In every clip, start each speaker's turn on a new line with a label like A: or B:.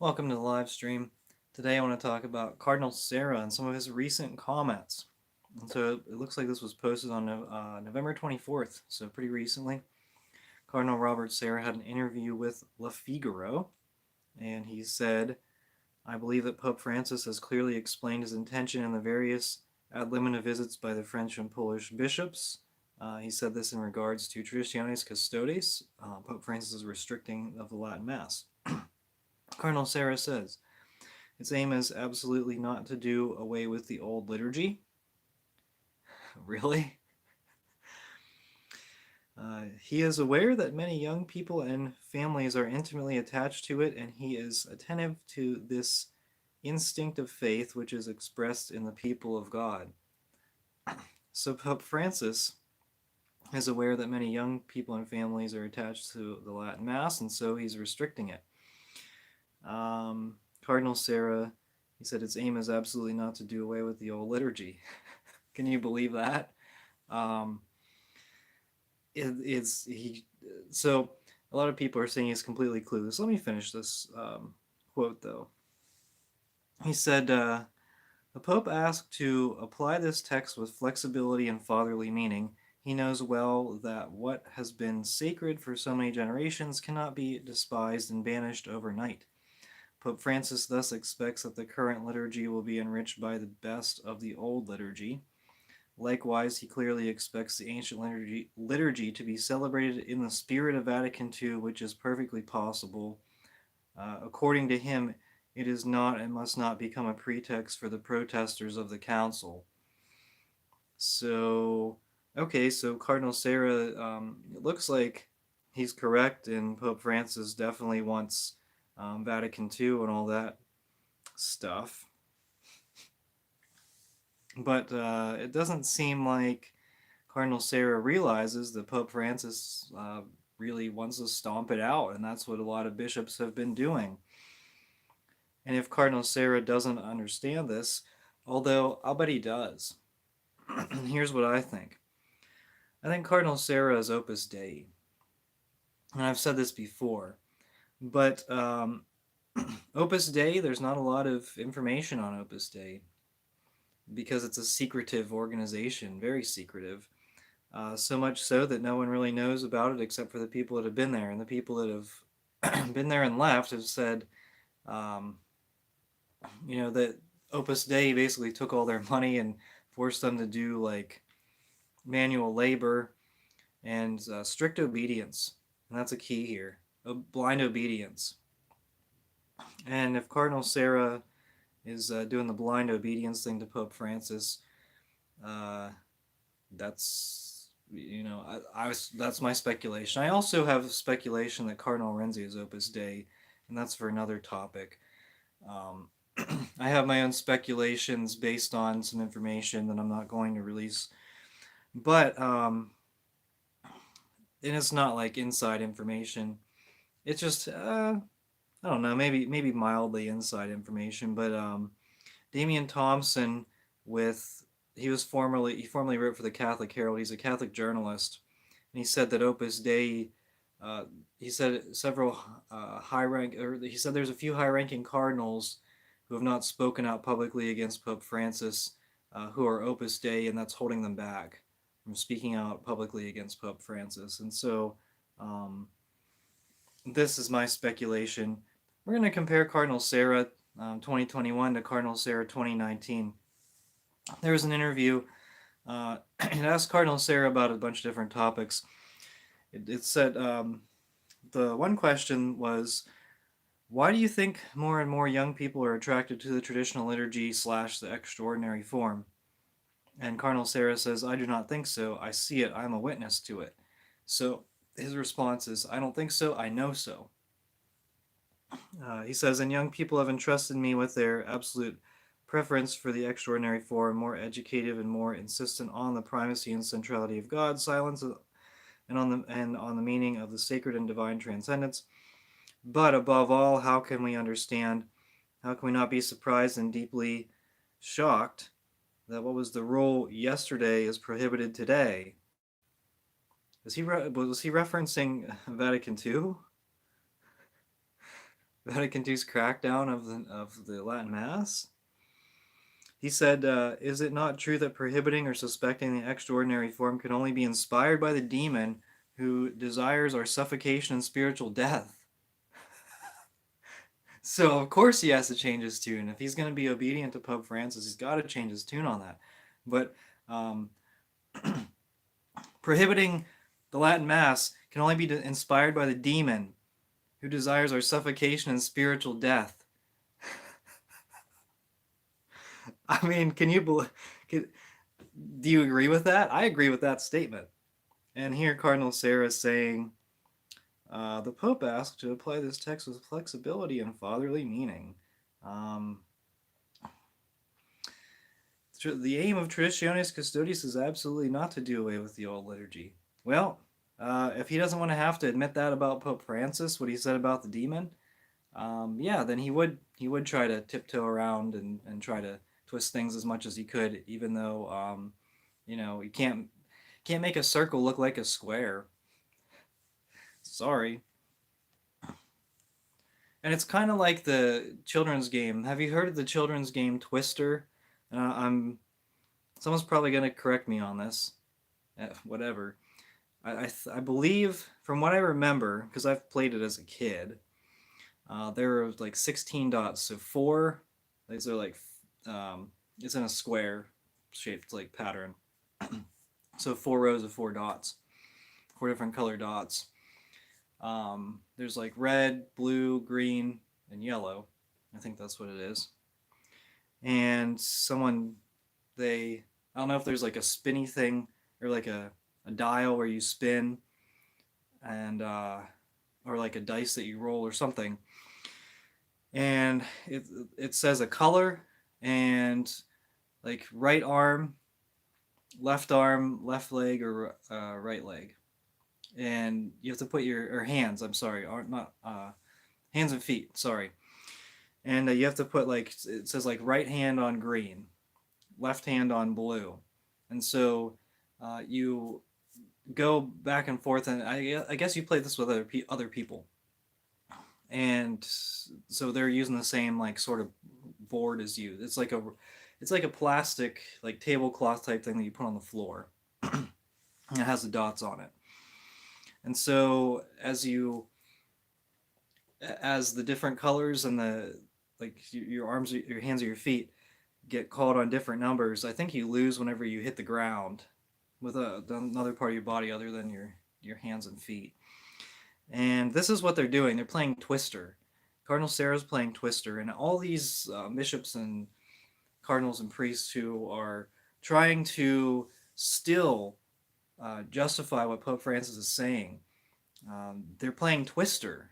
A: Welcome to the live stream. Today I want to talk about Cardinal Sarah and some of his recent comments. And so it looks like this was posted on November 24th, so pretty recently. Cardinal Robert Sarah had an interview with Le Figaro, and he said, I believe that Pope Francis has clearly explained his intention in the various ad limina visits by the French and Polish bishops. He said this in regards to Traditionis Custodes, Pope Francis' restricting of the Latin Mass. Cardinal Sarah says, its aim is absolutely not to do away with the old liturgy. Really? He is aware that many young people and families are intimately attached to it, and he is attentive to this instinct of faith which is expressed in the people of God. So Pope Francis is aware that many young people and families are attached to the Latin Mass, and so he's restricting it. Cardinal Sarah, he said its aim is absolutely not to do away with the old liturgy. Can you believe that? Um, it's he. So a lot of people are saying he's completely clueless. Let me finish this quote though. He said, "The Pope asked to apply this text with flexibility and fatherly meaning. He knows well that what has been sacred for so many generations cannot be despised and banished overnight. Pope Francis thus expects that the current liturgy will be enriched by the best of the old liturgy. Likewise, he clearly expects the ancient liturgy to be celebrated in the spirit of Vatican II, which is perfectly possible. According to him, it is not and must not become a pretext for the protesters of the council." So, okay, so Cardinal Sarah, it looks like he's correct, and Pope Francis definitely wants Vatican II and all that stuff. But it doesn't seem like Cardinal Sarah realizes that Pope Francis really wants to stomp it out, and that's what a lot of bishops have been doing. And if Cardinal Sarah doesn't understand this, although I'll bet he does, here's what I think. I think Cardinal Sarah is Opus Dei. And I've said this before, but Opus Dei, there's not a lot of information on Opus Dei because it's a secretive organization, very secretive. So much so that no one really knows about it except for the people that have been there. And the people that have been there and left have said, um, that Opus Dei basically took all their money and forced them to do like manual labor and strict obedience. And that's a key here, blind obedience. And if Cardinal Sarah is doing the blind obedience thing to Pope Francis, uh, that's that's my speculation. I also have speculation that Cardinal Renzi is Opus Dei, and that's for another topic. Um, I have my own speculations based on some information that I'm not going to release, but and it's not like inside information. It's just I don't know, maybe mildly inside information, but Damian Thompson with he formerly wrote for the Catholic Herald. He's a Catholic journalist, and he said that Opus Dei. Uh, he said several he said there's a few high-ranking cardinals who have not spoken out publicly against Pope Francis, who are Opus Dei, and that's holding them back from speaking out publicly against Pope Francis. And so, um, this is my speculation. We're going to compare Cardinal Sarah 2021 to Cardinal Sarah 2019. There was an interview. It asked Cardinal Sarah about a bunch of different topics. It said the one question was, why do you think more and more young people are attracted to the traditional liturgy / the extraordinary form? And Cardinal Sarah says, I do not think so. I see it. I'm a witness to it. So his response is, I don't think so. I know so. He says, and young people have entrusted me with their absolute preference for the extraordinary form, more educative and more insistent on the primacy and centrality of God, silence, and on the meaning of the sacred and divine transcendence. But above all, how can we understand? How can we not be surprised and deeply shocked that what was the rule yesterday is prohibited today? Was he referencing Vatican II? Vatican II's crackdown of the Latin Mass. He said, "Is it not true that prohibiting or suspecting the extraordinary form can only be inspired by the demon who desires our suffocation and spiritual death?" So of course he has to change his tune. If he's going to be obedient to Pope Francis, he's got to change his tune on that. But um, prohibiting the Latin Mass can only be inspired by the demon who desires our suffocation and spiritual death. I mean, do you agree with that? I agree with that statement. And here Cardinal Sarah is saying, the Pope asked to apply this text with flexibility and fatherly meaning. Um, the aim of Traditionis Custodes is absolutely not to do away with the old liturgy. Well, if he doesn't want to have to admit that about Pope Francis, what he said about the demon, yeah, then he would try to tiptoe around and try to twist things as much as he could, even though you can't make a circle look like a square. Sorry. And it's kind of like the children's game. Have you heard of the children's game Twister? I'm someone's probably gonna correct me on this. Whatever. I believe from what I remember, because I've played it as a kid, there were like 16 dots. So four, these are like it's in a square shaped like pattern. So four rows of four dots, four different color dots. There's like red, blue, green, and yellow. I think that's what it is. And I don't know if there's like a spinny thing or like a dial where you spin and or like a dice that you roll or something. And it says a color and like right arm, left leg, or right leg. And you have to put your hands. I'm sorry, are not hands and feet. Sorry, and you have to put like it says like right hand on green, left hand on blue, and so you go back and forth. And I guess you play this with other people, and so they're using the same like sort of board as you. It's like a plastic like tablecloth type thing that you put on the floor. It has the dots on it. And so as the different colors and the like your arms, your hands, or your feet get called on different numbers, I think you lose whenever you hit the ground with another part of your body other than your hands and feet. And this is what they're doing. They're playing Twister. Cardinal Sarah's playing Twister, and all these bishops and cardinals and priests who are trying to still justify what Pope Francis is saying. They're playing Twister.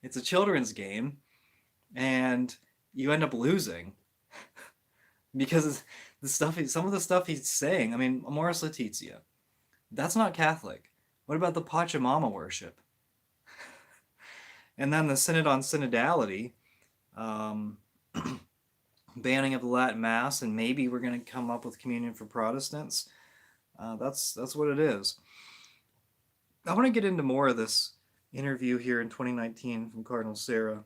A: It's a children's game, and you end up losing because some of the stuff he's saying. I mean, Amoris Laetitia, that's not Catholic. What about the Pachamama worship? And then the Synod on Synodality, um, banning of the Latin Mass, and maybe we're going to come up with communion for Protestants. That's what it is. I want to get into more of this interview here in 2019 from Cardinal Sarah.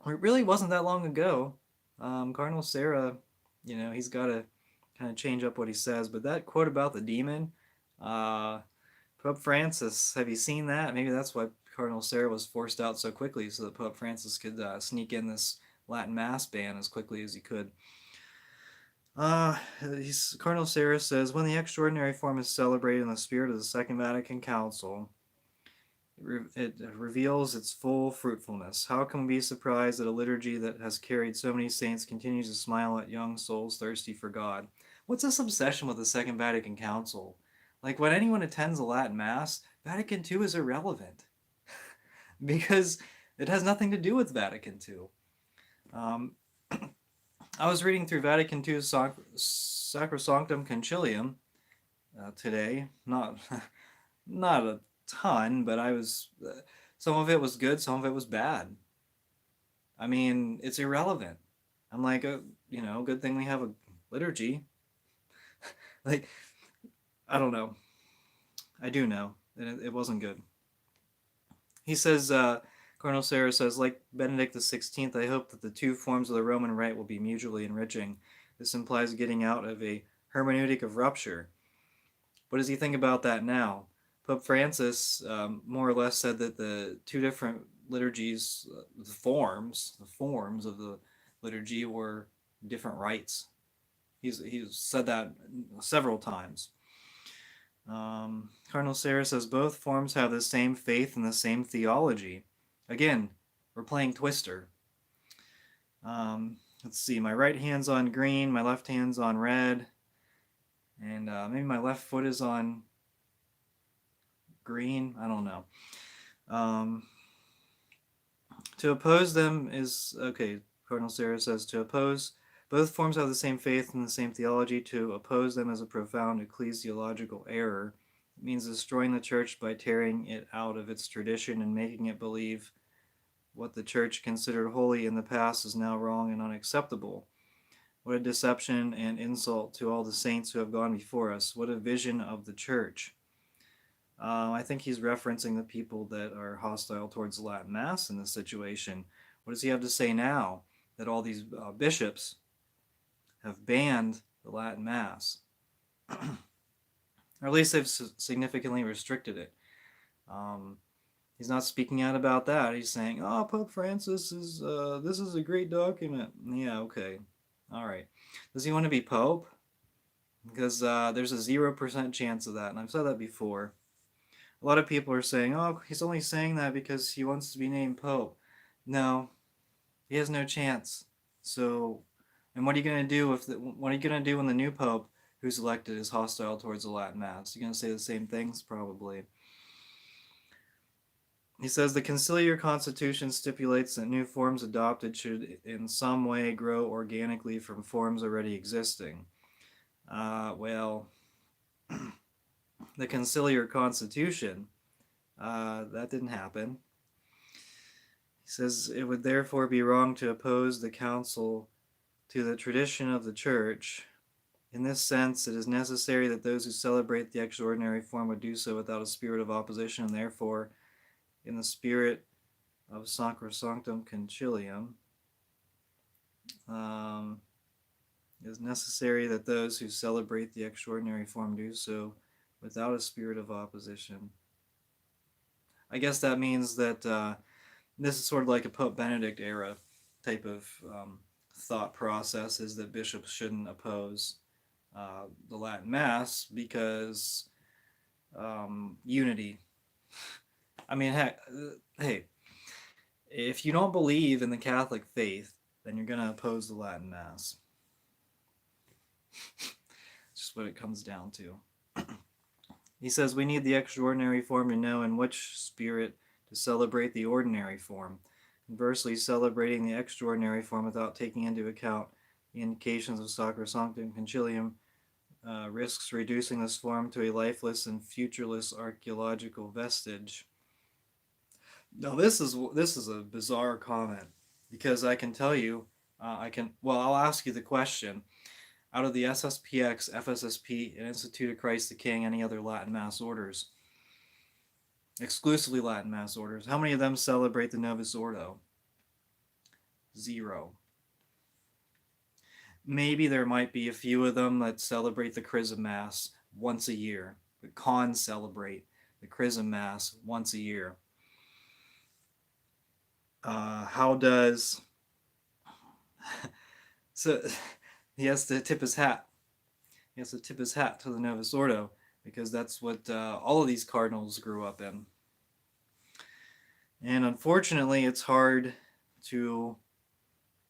A: It really wasn't that long ago. Cardinal Sarah, he's got to kind of change up what he says. But that quote about the demon, Pope Francis, have you seen that? Maybe that's why Cardinal Sarah was forced out so quickly, so that Pope Francis could sneak in this Latin Mass ban as quickly as he could. Cardinal Sarah says, when the extraordinary form is celebrated in the spirit of the Second Vatican Council, it reveals its full fruitfulness. How can we be surprised that a liturgy that has carried so many saints continues to smile at young souls thirsty for God? What's this obsession with the Second Vatican Council? Like, when anyone attends a Latin Mass, Vatican II is irrelevant because it has nothing to do with Vatican II. I was reading through Vatican II's Sacrosanctum Concilium today. Not a ton, but some of it was good, some of it was bad. I mean, it's irrelevant. I'm like, good thing we have a liturgy. Like, I don't know. I do know. It wasn't good. He says, Cardinal Sarah says, like Benedict XVI, I hope that the two forms of the Roman Rite will be mutually enriching. This implies getting out of a hermeneutic of rupture. What does he think about that now? Pope Francis more or less said that the two different liturgies, the forms of the liturgy were different rites. He's said that several times. Cardinal Sarah says both forms have the same faith and the same theology. Again, we're playing Twister. Let's see, my right hand's on green, my left hand's on red, and maybe my left foot is on green. I don't know. Um, to oppose them is okay. Cardinal Sarah says to oppose both forms have the same faith and the same theology. To oppose them is a profound ecclesiological error. It means destroying the church by tearing it out of its tradition and making it believe what the church considered holy in the past is now wrong and unacceptable. What a deception and insult to all the saints who have gone before us. What a vision of the church. I think he's referencing the people that are hostile towards the Latin Mass in this situation. What does he have to say now that all these bishops have banned the Latin Mass? Or at least they've significantly restricted it. He's not speaking out about that. He's saying, "Oh, Pope Francis is this is a great document." Yeah, okay, all right. Does he want to be Pope? Because there's a 0% chance of that, and I've said that before. A lot of people are saying, "Oh, he's only saying that because he wants to be named Pope." No, he has no chance. So, and what are you going to do what are you going to do when the new Pope who's elected is hostile towards the Latin Mass? You're going to say the same things, probably. He says the conciliar constitution stipulates that new forms adopted should in some way grow organically from forms already existing. Well, the conciliar constitution, that didn't happen. He says it would therefore be wrong to oppose the council to the tradition of the church. In this sense, it is necessary that those who celebrate the extraordinary form would do so without a spirit of opposition, and therefore in the spirit of Sacrosanctum Concilium. It is necessary that those who celebrate the extraordinary form do so without a spirit of opposition. I guess that means that this is sort of like a Pope Benedict era type of thought process, is that bishops shouldn't oppose the Latin Mass because unity. I mean, heck, hey, if you don't believe in the Catholic faith, then you're going to oppose the Latin Mass. Just what it comes down to. He says we need the extraordinary form to know in which spirit to celebrate the ordinary form. Conversely, celebrating the extraordinary form without taking into account the indications of Sacrosanctum Concilium risks reducing this form to a lifeless and futureless archaeological vestige. Now this is a bizarre comment, because I can tell you, I'll ask you the question: out of the SSPX, FSSP, and Institute of Christ the King, any other Latin Mass orders, exclusively Latin Mass orders, how many of them celebrate the Novus Ordo? 0. Maybe there might be a few of them that celebrate the Chrism Mass once a year. The cons celebrate the Chrism Mass once a year. How does... So he has to tip his hat. He has to tip his hat to the Novus Ordo, because that's what all of these cardinals grew up in. And unfortunately, it's hard to...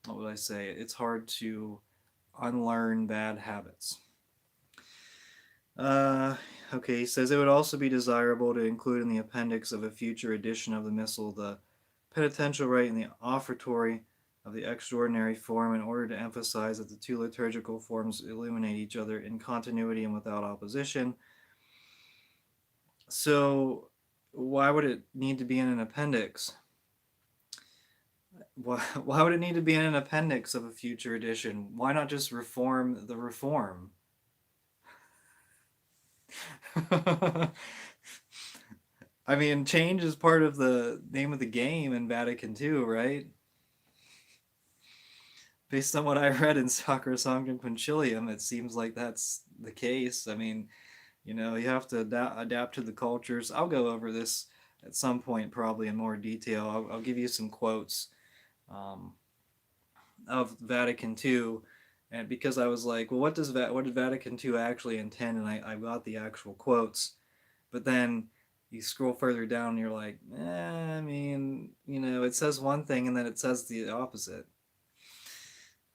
A: What would I say? It's hard to unlearn bad habits. Okay, he says it would also be desirable to include in the appendix of a future edition of the Missal the penitential rite and the offertory of the extraordinary form, in order to emphasize that the two liturgical forms illuminate each other in continuity and without opposition. So why would it need to be in an appendix? Why would it need to be in an appendix of a future edition? Why not just reform the reform? I mean, change is part of the name of the game in Vatican II, right? Based on what I read in Sacra Sanctum Concilium, it seems like that's the case. I mean, you have to adapt to the cultures. I'll go over this at some point, probably in more detail. I'll give you some quotes um, of Vatican II, and because I was like, well, what did Vatican II actually intend? And I got the actual quotes, but then you scroll further down, and you're like, I mean, it says one thing, and then it says the opposite.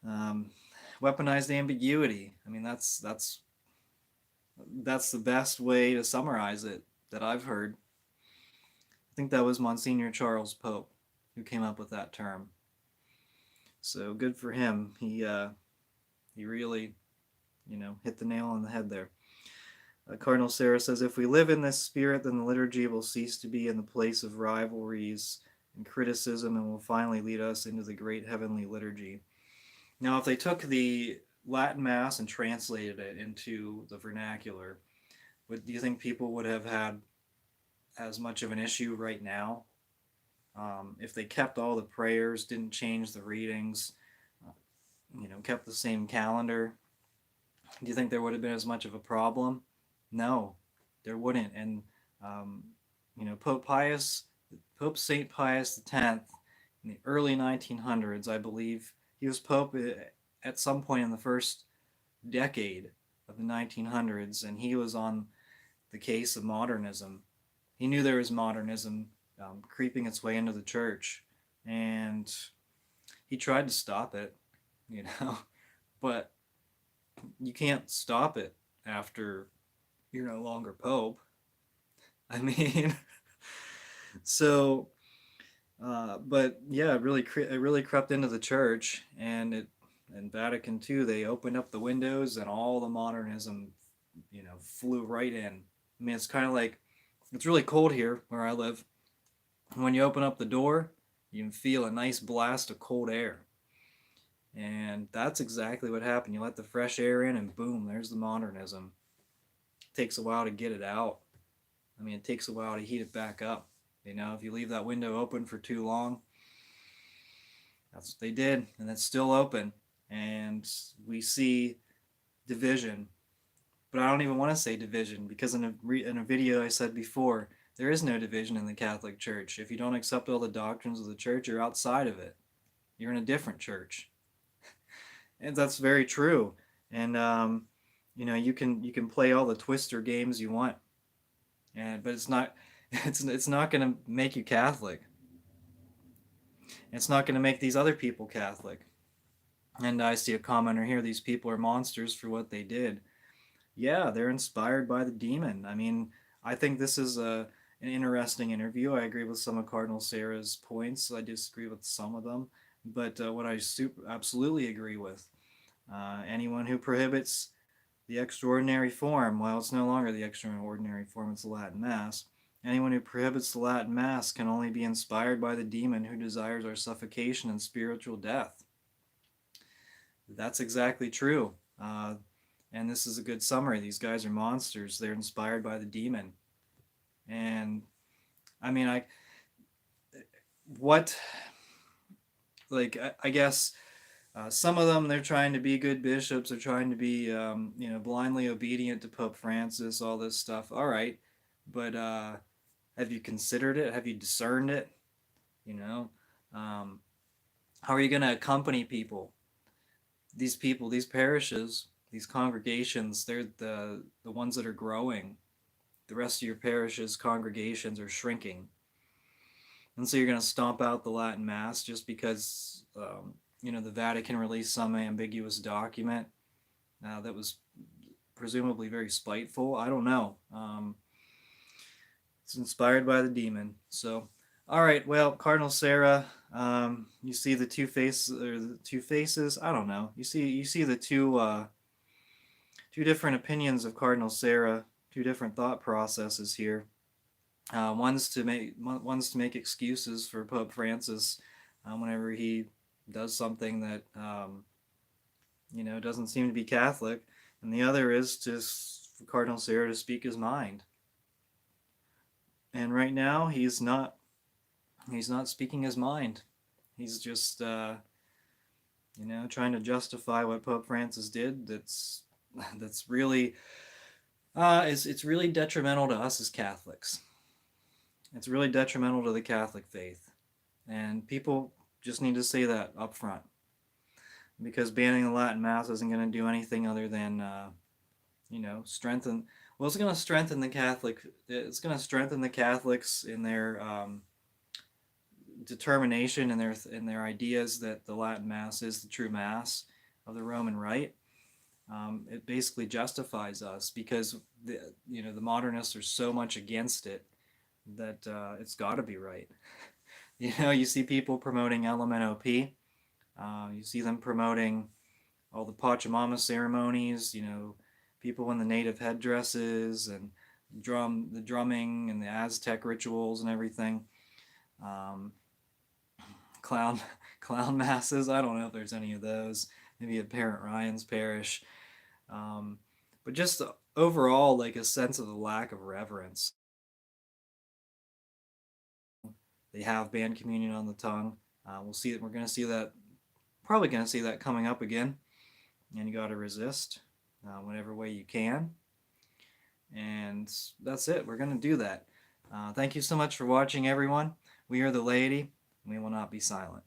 A: Um, Weaponized ambiguity. I mean, that's the best way to summarize it that I've heard. I think that was Monsignor Charles Pope who came up with that term. So good for him. He really hit the nail on the head there. Cardinal Sarah says, if we live in this spirit, then the liturgy will cease to be in the place of rivalries and criticism and will finally lead us into the great heavenly liturgy. Now, if they took the Latin Mass and translated it into the vernacular, do you think people would have had as much of an issue right now? If they kept all the prayers, didn't change the readings, kept the same calendar, do you think there would have been as much of a problem? No, there wouldn't. And um, Pope Saint Pius X, in the early 1900s, I believe he was Pope at some point in the first decade of the 1900s, and he was on the case of modernism. He knew there was modernism creeping its way into the church, and he tried to stop it, you know, but you can't stop it after you're no longer Pope. I mean, so, but yeah, it really crept into the church, and in Vatican II, they opened up the windows, and all the modernism, flew right in. I mean, it's kind of like it's really cold here where I live. When you open up the door, you can feel a nice blast of cold air. And that's exactly what happened. You let the fresh air in, and boom, there's the modernism. It takes a while to get it out. I mean, it takes a while to heat it back up. If you leave that window open for too long, that's what they did, and it's still open. And we see division. But I don't even want to say division because in a video I said before, there is no division in the Catholic Church. If you don't accept all the doctrines of the church, you're outside of it. You're in a different church. And that's very true. And you can play all the twister games you want, but it's not going to make you Catholic. It's not going to make these other people Catholic. And I see a commenter here: these people are monsters for what they did. Yeah, they're inspired by the demon. I mean, I think this is an interesting interview. I agree with some of Cardinal Sarah's points. I disagree with some of them, but what I absolutely agree with, anyone who prohibits the extraordinary form, well, it's no longer the extraordinary form, it's the Latin Mass. Anyone who prohibits the Latin Mass can only be inspired by the demon who desires our suffocation and spiritual death. That's exactly true. And this is a good summary. These guys are monsters. They're inspired by the demon. And I mean, what, like, I guess some of them, they're trying to be good bishops. They're trying to be, blindly obedient to Pope Francis, all this stuff. All right. But have you considered it? Have you discerned it? You know, um, how are you going to accompany people? These people, these parishes, these congregations, they're the ones that are growing. The rest of your parishes, congregations are shrinking. And so you're going to stomp out the Latin Mass just because, the Vatican released some ambiguous document that was presumably very spiteful. I don't know. It's inspired by the demon. So, all right. Well, Cardinal Sarah, you see the two faces, or the two faces. I don't know. You see the two different opinions of Cardinal Sarah, two different thought processes here. One's to make excuses for Pope Francis whenever he does something that doesn't seem to be Catholic, and the other is for Cardinal Sarah to speak his mind. And right now, he's not speaking his mind. He's just trying to justify what Pope Francis did. That's really it's really detrimental to us as Catholics. It's really detrimental to the Catholic faith, and people just need to say that up front, because banning the Latin Mass isn't going to do anything other than strengthen. Well, it's going to strengthen the Catholic. It's going to strengthen the Catholics in their determination and their ideas that the Latin Mass is the true Mass of the Roman Rite. It basically justifies us, because the modernists are so much against it that it's got to be right. You see people promoting LMNOP. You see them promoting all the Pachamama ceremonies. People in the native headdresses and the drumming and the Aztec rituals and everything. Um, clown clown masses. I don't know if there's any of those. Maybe at Parent Ryan's parish. But just overall, like, a sense of the lack of reverence. They have banned communion on the tongue. We'll see that. We're going to see that. Probably going to see that coming up again. And you got to resist whatever way you can. And that's it. We're going to do that. Thank you so much for watching, everyone. We are the laity. We will not be silent.